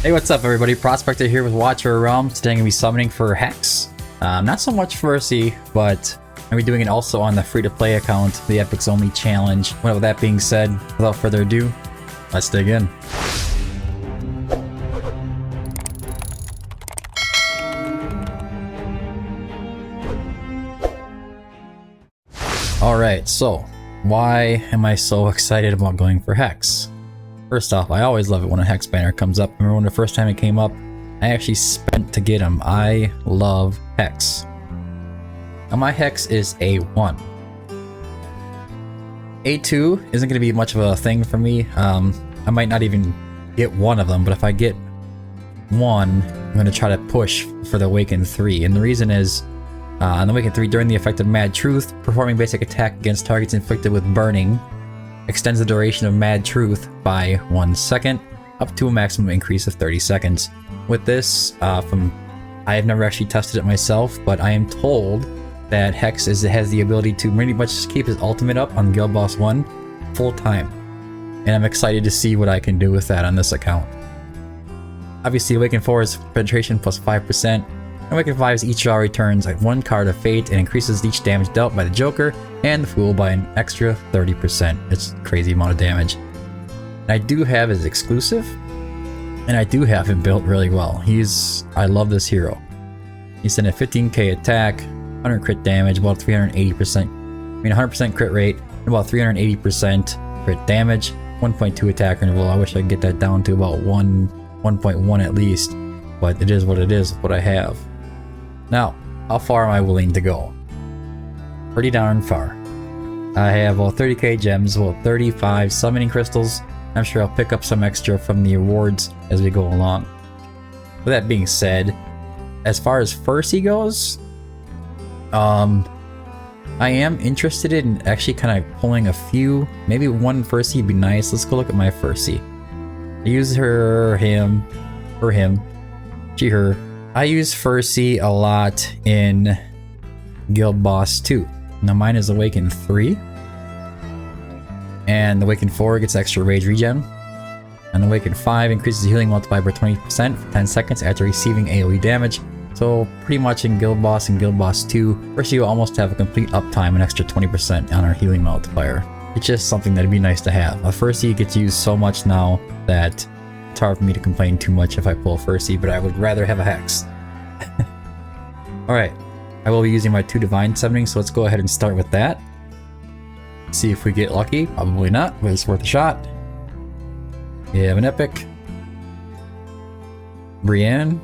Hey, what's up everybody? Prospector here with Watcher of Realms. Today I'm going to be summoning for Hex. Not so much Ferssi, but I'm going to be doing it also on the free-to-play account, the Epics Only Challenge. Well, with that being said, without further ado, let's dig in. Alright, so why am I so excited about going for Hex? First off, I always love it when a Hex banner comes up. Remember when the first time it came up, I actually spent to get him. I love Hex. Now my Hex is A1. A2 isn't going to be much of a thing for me. I might not even get one of them, but if I get one, I'm going to try to push for the Awaken 3. And the reason is, on the Awaken 3, during the effect of Mad Truth, performing basic attack against targets inflicted with burning extends the duration of Mad Truth by 1 second, up to a maximum increase of 30 seconds. With this, I have never actually tested it myself, but I am told that Hex has the ability to pretty much just keep his ultimate up on Guild Boss 1 full time. And I'm excited to see what I can do with that on this account. Obviously, Awaken 4 is penetration plus 5%. Awaken 5's each draw returns one card of Fate and increases each damage dealt by the Joker and the Fool by an extra 30%. It's a crazy amount of damage. And I do have his exclusive, and I do have him built really well. I love this hero. He's in a 15k attack, 100 crit damage, about 100% crit rate, and about 380% crit damage, 1.2 attack interval. I wish I could get that down to about 1.1 at least, but it is what it is with what I have. Now, how far am I willing to go? Pretty darn far. I have about 30k gems, about 35 summoning crystals. I'm sure I'll pick up some extra from the rewards as we go along. With that being said, as far as Ferssi goes, I am interested in actually kind of pulling a few. Maybe one Ferssi would be nice. Let's go look at my Ferssi. I use her, him, she, her. I use Ferssi a lot in Guild Boss 2. Now mine is Awaken 3. And Awaken 4 gets extra rage regen. And Awaken 5 increases the healing multiplier by 20% for 10 seconds after receiving AoE damage. So pretty much in Guild Boss and Guild Boss 2, Ferssi will almost have a complete uptime, an extra 20% on our healing multiplier. It's just something that'd be nice to have. Ferssi gets used so much now that it's hard for me to complain too much if I pull Ferssi, but I would rather have a Hex. Alright, I will be using my 2 Divine Summoning, so let's go ahead and start with that. See if we get lucky. Probably not, but it's worth a shot. We have an Epic. Brienne.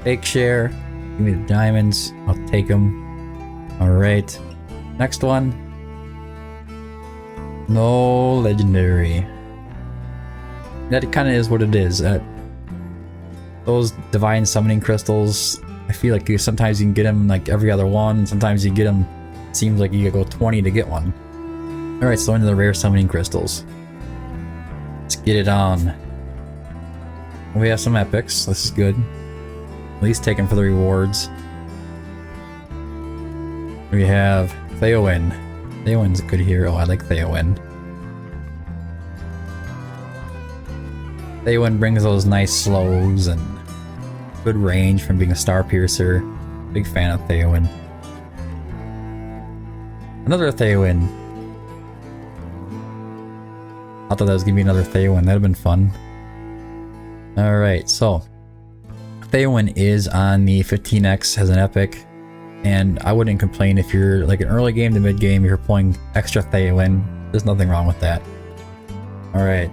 Fake Share. Give me the diamonds. I'll take them. Alright. Next one. No legendary. That kind of is what it is. Those Divine Summoning Crystals, I feel like sometimes you can get them like every other one. Sometimes you get them, seems like you gotta go 20 to get one. Alright, so into the rare Summoning Crystals. Let's get it on. We have some epics. This is good. At least take them for the rewards. We have Theowen. Theowen's a good hero. I like Theowen. Theowen brings those nice slows and good range from being a Star Piercer. Big fan of Theowen. Another Theowen. I thought that was gonna be another Theowen. That'd have been fun. Alright, so Theowen is on the 15x as an epic, and I wouldn't complain if you're like an early game to mid game, you're pulling extra Theowen. There's nothing wrong with that. Alright.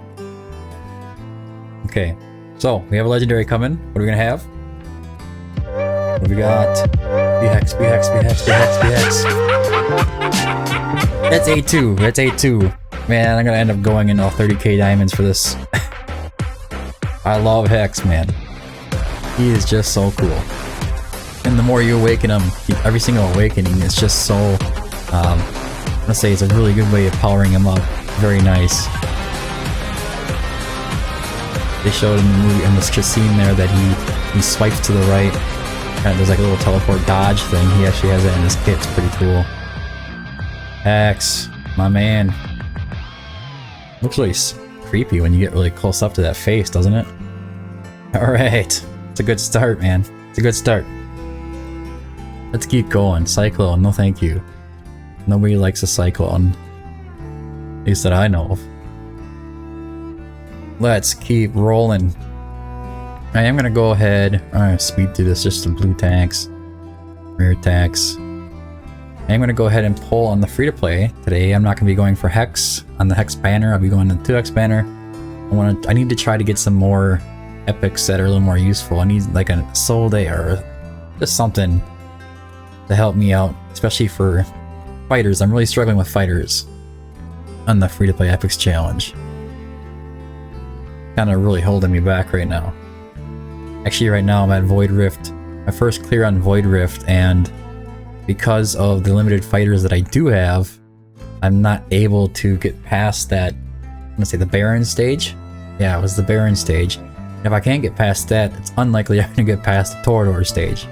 Okay, so we have a legendary coming. What are we gonna have? What do we got? BHEX. That's A2. That's A2. Man, I'm gonna end up going in all 30k diamonds for this. I love Hex, man. He is just so cool. And the more you awaken him, every single awakening is just so, let's say it's a really good way of powering him up. Very nice. They showed in the movie, in this scene there, that he swipes to the right. Kind of does like a little teleport dodge thing. He actually has that in his kit. It's pretty cool. Hex, my man. Looks really creepy when you get really close up to that face, doesn't it? Alright. It's a good start, man. It's a good start. Let's keep going. Cyclone, no thank you. Nobody likes a cyclone. At least that I know of. Let's keep rolling. I am gonna go ahead. I'm gonna speed through this, just the blue tags. Rear tags. I'm gonna go ahead and pull on the free-to-play. Today I'm not gonna be going for Hex on the Hex banner. I'll be going to the 2X banner. I need to try to get some more epics that are a little more useful. I need like a soul day or just something to help me out, especially for fighters. I'm really struggling with fighters on the free-to-play epics challenge. Kind of really holding me back right now. Actually, right now I'm at Void Rift. My first clear on Void Rift, and because of the limited fighters that I do have, I'm not able to get past that, I'm gonna say the Baron stage? Yeah, it was the Baron stage. And if I can't get past that, it's unlikely I'm gonna get past the Torador stage.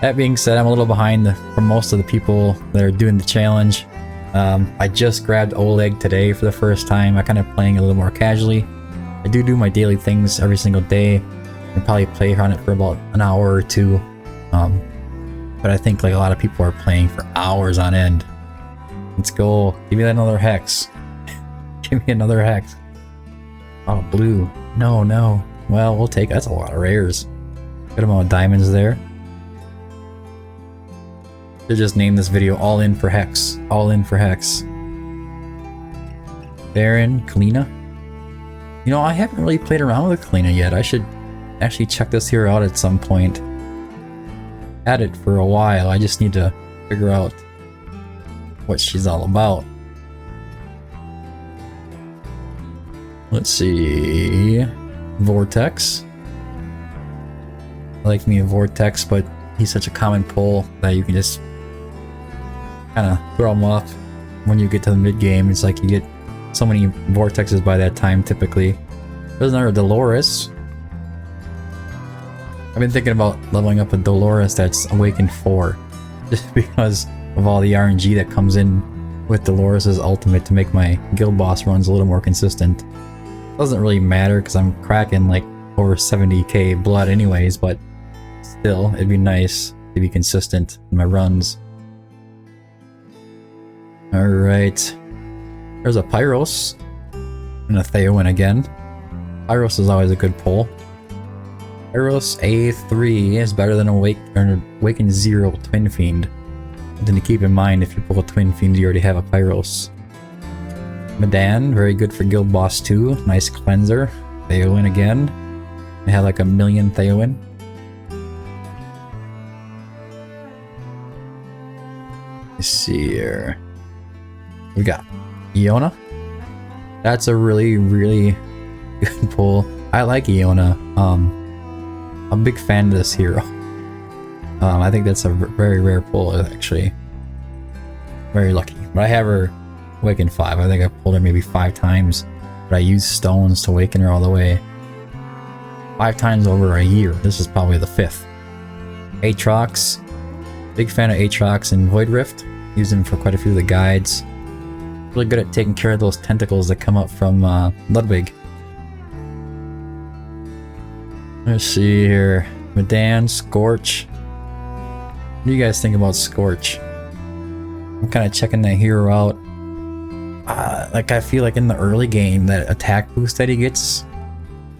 That being said, I'm a little behind from most of the people that are doing the challenge. I just grabbed Oleg today for the first time. I'm kind of playing a little more casually. I do my daily things every single day. I probably play on it for about an hour or two. But I think like a lot of people are playing for hours on end. Let's go. Give me another Hex. Give me another Hex. Oh, blue. No, no. Well, we'll take... That's a lot of rares. Good amount of diamonds there. Should just name this video All In for Hex. All In for Hex. Baron, Kalina. You know, I haven't really played around with Kalina yet. I should actually check this here out at some point. Had it for a while. I just need to figure out what she's all about. Let's see. Vortex. I like me a Vortex, but he's such a common pull that you can just kind of throw him off when you get to the mid game. It's like you get so many Vortexes by that time typically. There's another Dolores. I've been thinking about leveling up a Dolores that's Awakened 4, just because of all the RNG that comes in with Dolores' ultimate to make my guild boss runs a little more consistent. Doesn't really matter because I'm cracking like over 70k blood anyways, but still, it'd be nice to be consistent in my runs. Alright. There's a Pyros and a Theowen again. Pyros is always a good pull. Pyros A3 is better than Awaken 0 Twin Fiend. Something to keep in mind if you pull a Twin Fiend, you already have a Pyros. Medan, very good for Guild Boss 2. Nice cleanser. Theowen again. I have like a million Theowen. Let's see here. We got Iona. That's a really, really good pull. I like Iona. I'm a big fan of this hero. I think that's a very rare pull, actually. Very lucky. But I have her Awaken 5. I think I pulled her maybe 5 times. But I used stones to awaken her all the way. 5 times over a year. This is probably the 5th. Aatrox. Big fan of Aatrox in Void Rift. Used him for quite a few of the guides. Really good at taking care of those tentacles that come up from Ludwig. Let's see here. Medan, Scorch. What do you guys think about Scorch? I'm kind of checking that hero out. Like I feel like in the early game, that attack boost that he gets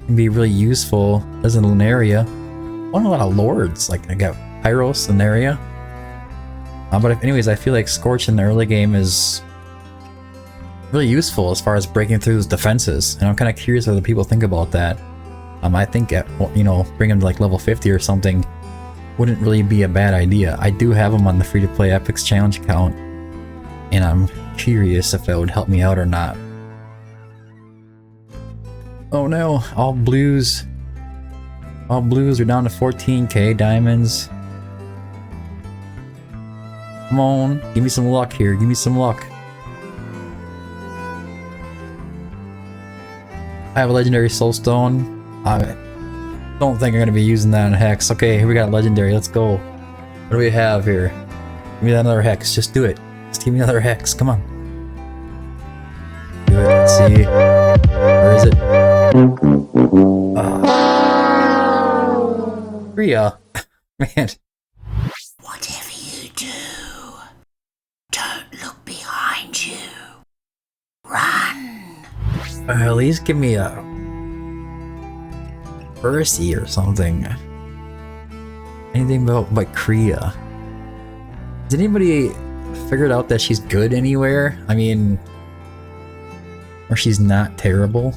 can be really useful as an Lunaria. I want a lot of lords. Like I got Pyros, Lunaria. But anyways, I feel like Scorch in the early game is really useful as far as breaking through his defenses. And I'm kind of curious what other people think about that. I think, you know, bring him to like level 50 or something wouldn't really be a bad idea. I do have him on the free-to-play Epics Challenge account, and I'm curious if that would help me out or not. Oh no, all blues. All blues are down to 14k diamonds. Come on, give me some luck here, give me some luck. I have a legendary soulstone. I don't think I'm going to be using that on Hex. Okay, here we got a legendary. Let's go. What do we have here? Give me another Hex. Just do it. Just give me another Hex. Come on. Do it. Let's see. Where is it? Kriya. Man. Whatever you do, don't look behind you. Run. At least give me a Ferssi or something. Anything about Kriya? Did anybody figure out that she's good anywhere? I mean, or she's not terrible?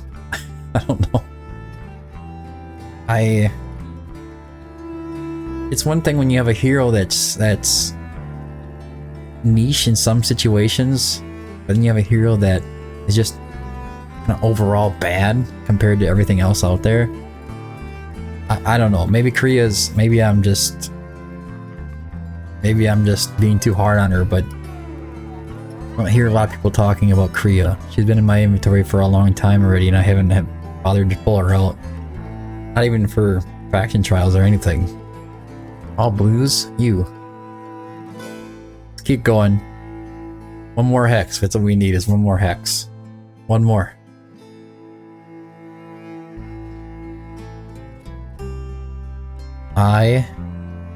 I don't know. It's one thing when you have a hero that's niche in some situations, but then you have a hero that is just kind of overall bad compared to everything else out there. I don't know. Maybe Kriya's. Maybe I'm just being too hard on her, but I don't hear a lot of people talking about Kriya. She's been in my inventory for a long time already, and I haven't bothered to pull her out. Not even for faction trials or anything. All blues? You. Let's keep going. One more hex. That's what we need, is one more hex. One more.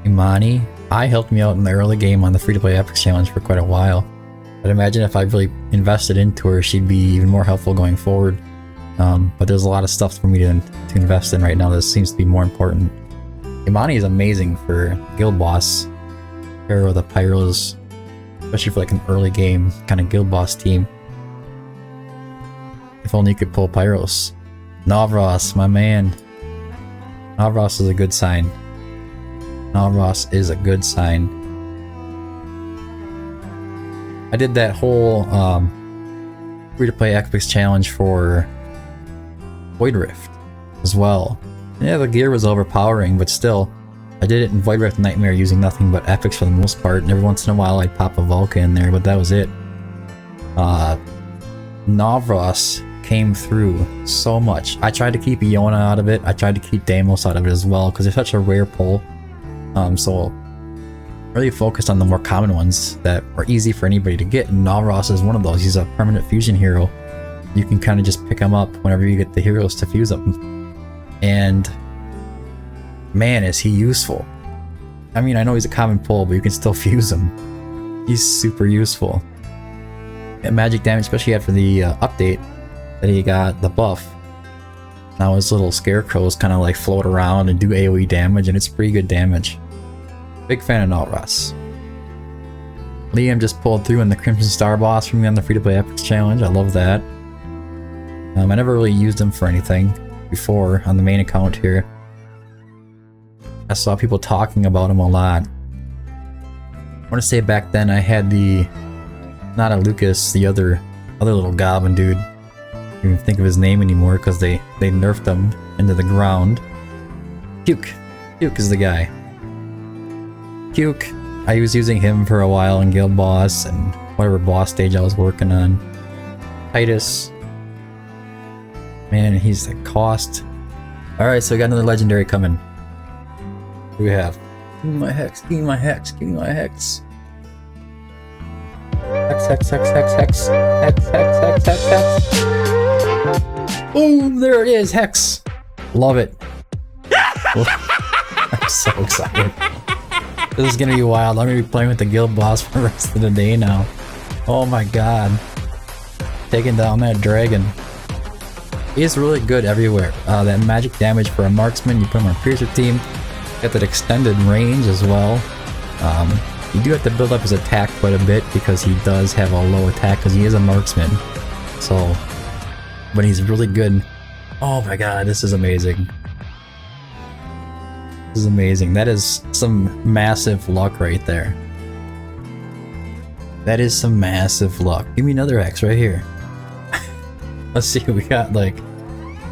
Imani. Helped me out in the early game on the free-to-play Epics Challenge for quite a while. But imagine if I really invested into her, she'd be even more helpful going forward. But there's a lot of stuff for me to invest in right now that seems to be more important. Imani is amazing for guild boss. Pair with the Pyros, especially for like an early game kind of guild boss team. If only you could pull Pyros. Navras, my man. Navras is a good sign. Navras is a good sign. I did that whole free-to-play Epics Challenge for Void Rift as well. Yeah, the gear was overpowering, but still, I did it in Void Rift Nightmare using nothing but epics for the most part, and every once in a while I'd pop a Vulca in there, but that was it. Navras came through so much. I tried to keep Iona out of it, I tried to keep Deimos out of it as well, because it's such a rare pull. So really focused on the more common ones that are easy for anybody to get, and Navras is one of those. He's a permanent fusion hero. You can kind of just pick him up whenever you get the heroes to fuse them. And man, is he useful. I mean, I know he's a common pull, but you can still fuse him. He's super useful. And magic damage, especially after the update that he got the buff. Now his little scarecrows kind of like float around and do AoE damage, and it's pretty good damage. Big fan of Nalras. Liam just pulled through in the Crimson Star boss for me on the free-to-play Epics Challenge. I love that. I never really used him for anything before on the main account here. I saw people talking about him a lot. I want to say back then I had the, not a Lucas, the other little goblin dude. I can't even think of his name anymore because they nerfed him into the ground. Puke. Puke is the guy. Puke. I was using him for a while in Guild Boss and whatever boss stage I was working on. Titus. Man, he's the cost. Alright, so we got another legendary coming. What do we have? Give me my hex, give me my hex, give me my hex. Hex, hex, hex, hex, hex. Hex, hex, hex, hex, hex. Boom, there it is, hex. Love it. I'm so excited. This is gonna be wild. I'm gonna be playing with the guild boss for the rest of the day now. Oh my god. Taking down that dragon. He's really good everywhere. That magic damage for a marksman, you put him on a piercer team. Got that extended range as well. You do have to build up his attack quite a bit because he does have a low attack because he is a marksman. So, but he's really good. Oh my god, this is amazing. This is amazing. That is some massive luck right there. That is some massive luck. Give me another X right here. Let's see, we got like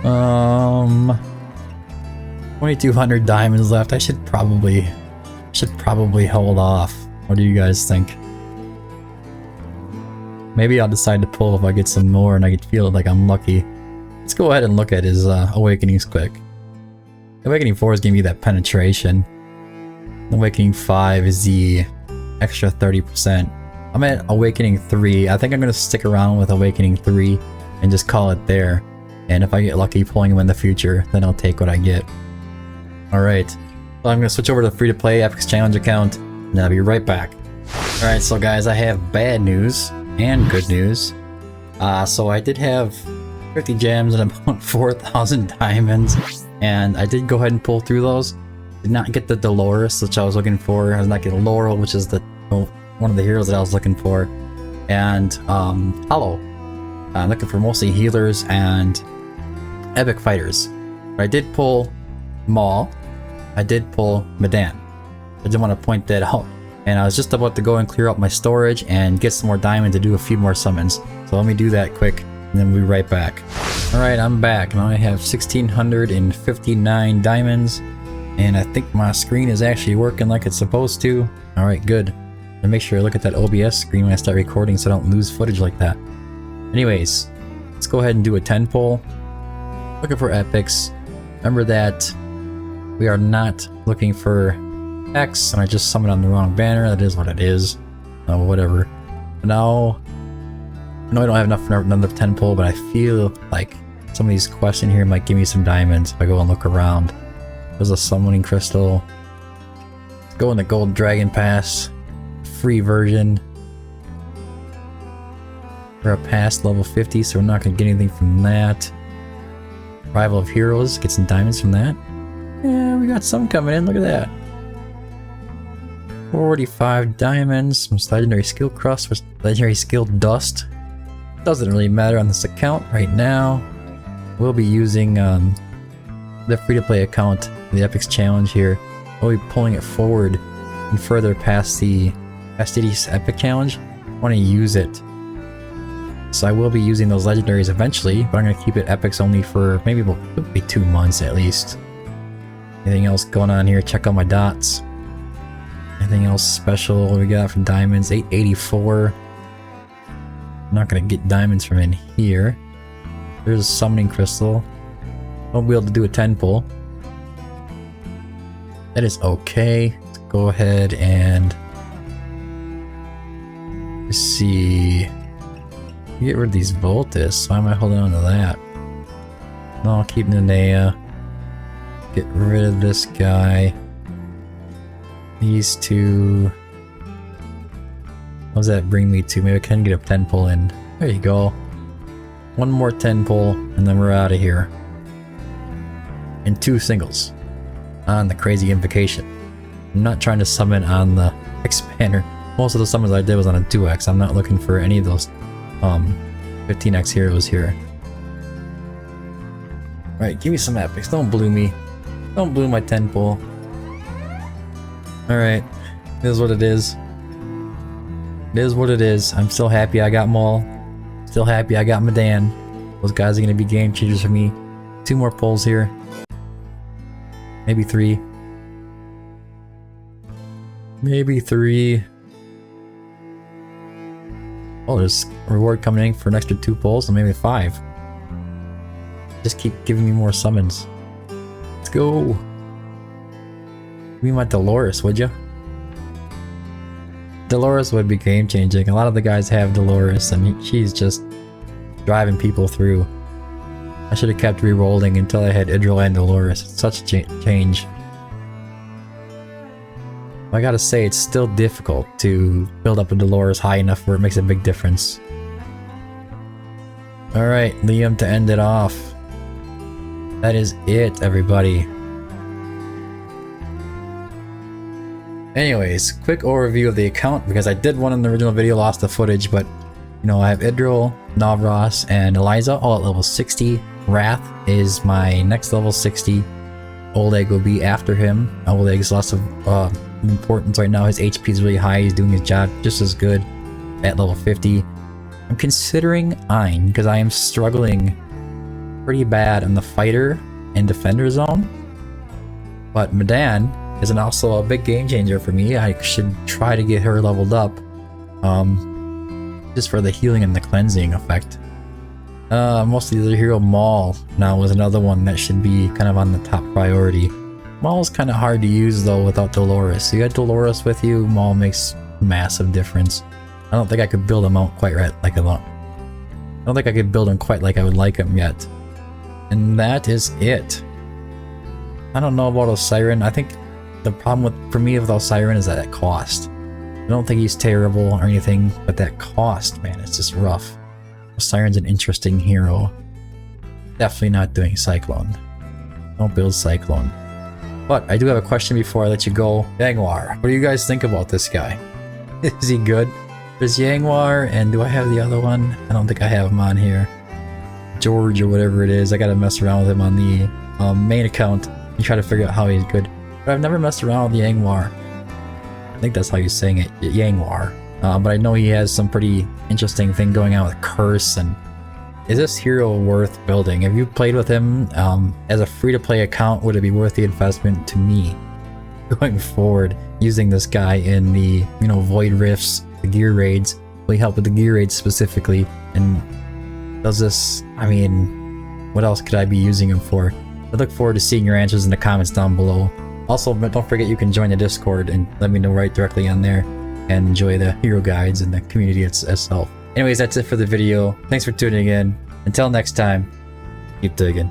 2200 diamonds left. I should probably hold off. What do you guys think? Maybe I'll decide to pull if I get some more and I get feel like I'm lucky. Let's go ahead and look at his awakenings quick. Awakening 4 is giving me that penetration. Awakening 5 is the extra 30%. I'm at Awakening 3. I think I'm gonna stick around with Awakening 3 and just call it there. And if I get lucky pulling him in the future, then I'll take what I get. Alright. So I'm gonna switch over to the free-to-play Epic's Challenge account, and I'll be right back. Alright, so guys, I have bad news and good news. So I did have 50 gems and about 4,000 diamonds, and I did go ahead and pull through those. Did not get the Dolores, which I was looking for. I was not getting Laurel, which is the one of the heroes that I was looking for, and Hollow. I'm looking for mostly healers and epic fighters. But I did pull Maul. I did pull Medan. I did want to point that out. And I was just about to go and clear out my storage and get some more diamond to do a few more summons. So let me do that quick, and then we'll be right back. Alright, I'm back. Now I have 1,659 diamonds. And I think my screen is actually working like it's supposed to. Alright, good. And make sure I look at that OBS screen when I start recording so I don't lose footage like that. Anyways, let's go ahead and do a 10 pull. Looking for epics. Remember that we are not looking for X, and I just summoned on the wrong banner. That is what it is. Oh, whatever. But now, I know I don't have enough for another 10 pull, but I feel like some of these quests in here might give me some diamonds if I go and look around. There's a summoning crystal. Let's go in the gold dragon pass. Free version. We're past level 50, so we're not going to get anything from that. Rival of Heroes, get some diamonds from that. Yeah, we got some coming in, look at that. 45 diamonds, some legendary skill crust, with legendary skill dust. Doesn't really matter on this account right now. We'll be using the free-to-play account, the Epic's Challenge here. We'll be pulling it forward and further past the Fastidious Epic Challenge. I want to use it. So I will be using those legendaries eventually, but I'm going to keep it epics only for maybe about 2 months at least. Anything else going on here? Check out my dots. Anything else special we got from diamonds? 884. I'm not going to get diamonds from in here. There's a summoning crystal. Won't be able to do a 10 pull. That is okay. Let's go ahead and let's see. Get rid of these Voltus. Why am I holding on to that? No, I'll keep Nanea. Get rid of this guy. These two. What does that bring me to? Maybe I can get a 10 pull in. There you go. One more 10 pull, and then we're out of here. And 2 singles on the crazy invocation. I'm not trying to summon on the expander. Most of the summons I did was on a 2x. I'm not looking for any of those 15x heroes here. Alright, give me some epics. Don't blue me. Don't blue my 10 pull. Alright, it is what it is. It is what it is. I'm still happy I got Maul. Still happy I got Medan. Those guys are going to be game changers for me. 2 more pulls here. Maybe 3. Maybe 3. Oh, there's a reward coming in for an extra 2 pulls, and maybe 5. Just keep giving me more summons. Let's go. Give me my Dolores, would you? Dolores would be game changing. A lot of the guys have Dolores, and she's just driving people through. I should have kept re-rolling until I had Idril and Dolores. It's such a change. I gotta say, it's still difficult to build up a Dolores high enough where it makes a big difference. Alright, Liam to end it off. That is it, everybody. Anyways, quick overview of the account, because I did one in the original video, lost the footage, but you know, I have Idril, Navras, and Eliza all at level 60. Wrath is my next level 60. Oleg will be after him. Oleg's lots of importance right now. His HP is really high. He's doing his job just as good at level 50. I'm considering Ein because I am struggling pretty bad on the fighter and defender zone. But Medan is also a big game changer for me. I should try to get her leveled up. Just for the healing and the cleansing effect. Mostly the hero Maul now was another one that should be kind of on the top priority. Maul's kind of hard to use though without Dolores. So you got Dolores with you, Maul makes massive difference. I don't think I could build him out quite right like I want. I don't think I could build him quite like I would like him yet. And that is it. I don't know about a Siren. I think the problem for me with Siren is that cost. I don't think he's terrible or anything, but that cost, man, it's just rough. Siren's an interesting hero. Definitely not doing Cyclone. Don't build Cyclone. But I do have a question before I let you go. Yangwar, what do you guys think about this guy? Is he good? There's Yangwar, and do I have the other one? I don't think I have him on here. George or whatever it is. I gotta mess around with him on the main account and try to figure out how he's good. But I've never messed around with the Yangwar. I think that's how you're saying it, Yangwar. But I know he has some pretty interesting thing going on with Curse. And is this hero worth building? Have you played with him as a free-to-play account? Would it be worth the investment to me going forward using this guy in the Void Rifts, the gear raids? Will he help with the gear raids specifically? And does this, I mean, what else could I be using him for? I look forward to seeing your answers in the comments down below. Also, don't forget you can join the Discord and let me know right directly on there and enjoy the hero guides and the community itself. Anyways, that's it for the video. Thanks for tuning in. Until next time, keep digging.